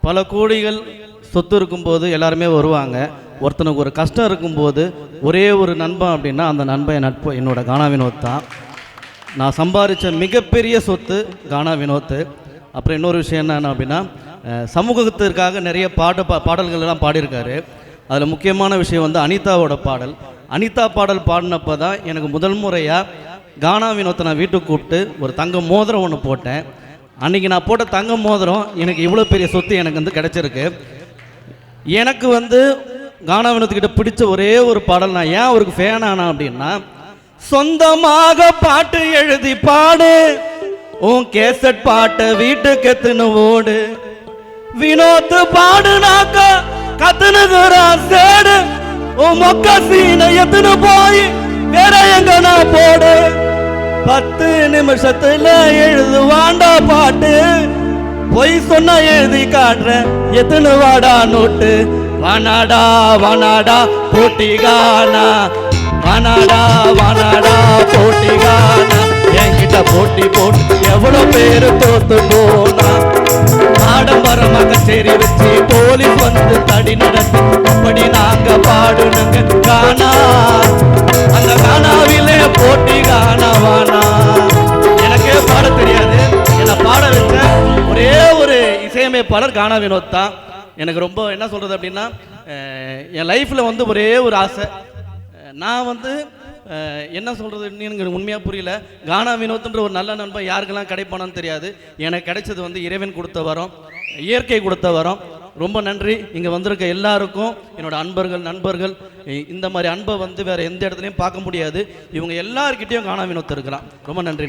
பல கோடிகள் சொத்து இருக்கும்போது எல்லாருமே வருவாங்க. ஒருத்தனுக்கு ஒரு கஷ்டம் இருக்கும்போது ஒரே ஒரு நண்பன் அப்படின்னா அந்த நண்பன் நட்பு என்னோட கானா வினோத் தான். நான் சம்பாதிச்ச மிகப்பெரிய சொத்து கானா வினோத். அப்புறம் இன்னொரு விஷயம் என்னென்ன அப்படின்னா, சமூகத்திற்காக நிறைய பாடல்கள் எல்லாம் பாடியிருக்காரு. அதில் முக்கியமான விஷயம் வந்து அனிதாவோட பாடல். அனிதா பாடல் பாடினப்போ தான் எனக்கு முதல் முறையாக கானா வினோத்தை நான் வீட்டுக்கு கூப்பிட்டு ஒரு தங்க மோதிரம் ஒன்று போட்டேன். அன்றைக்கி நான் போட்ட தங்க மோதிரம் எனக்கு இவ்வளோ பெரிய சொத்து எனக்கு வந்து கிடச்சிருக்கு. எனக்கு வந்து கானா வினோத்துக்கிட்ட பிடிச்ச ஒரே ஒரு பாடல், நான் ஏன் அவருக்கு ஃபேன் ஆனா அப்படின்னா, சொந்தமாக பாட்டு எழுதி பாடு, உன் கேசட் பாட்டை வீட்டுக்கு எத்துன்னு ஓடு, வினோத்து பாடுனாக்க கத்துனுக்குறா சேடு, உன் மொக்க சீனை எத்துன்னு போய் வேற எங்க நான் போடு, 10 நிமிஷத்துல எழுதுவாண்டா பாட்டு, பொய் சொன்ன எழுதி காட்டுற எத்துன்னு வாடா நோட்டு, வானாடா வானாடா போட்டிகானா, வானாடா வானாடா போட்டிகானா, என்கிட்ட போட்டி போட்டு எவ்வளோ பேரு தோத்து போனா, ஆடம்பரமா கச்சேரி வச்சு போலீஸ் வந்து தடி நடத்தி அப்படி நாங்க பாடுனுங்க கானா, அந்த கானாவிலே போட்டி காணவானா. எனக்கே பாட தெரியாது, என்னை பாட வச்ச ஒரே ஒரு இசையமைப்பாளர் கானா வினோத் தான். எனக்கு ரொம்ப என்ன சொல்றது அப்படின்னா, என் லைஃப்ல வந்து ஒரே ஒரு ஆசை, நான் வந்து என்ன சொல்றதுன்னு எனக்கு உண்மையாக புரியல. கானா வினோத்ன்ற ஒரு நல்ல நண்பன் யாருக்கெல்லாம் கிடைப்பானு தெரியாது. எனக்கு கிடைச்சது வந்து இறைவன் கொடுத்த வரம், இயற்கை கொடுத்த வரம். ரொம்ப நன்றி. இங்கே வந்திருக்க எல்லாருக்கும், என்னோட அன்பர்கள் நண்பர்கள், இந்த மாதிரி அன்பை வந்து வேற எந்த இடத்துலையும் பார்க்க முடியாது. இவங்க எல்லார்கிட்டையும் கானா வினோத் இருக்கிறான். ரொம்ப நன்றி.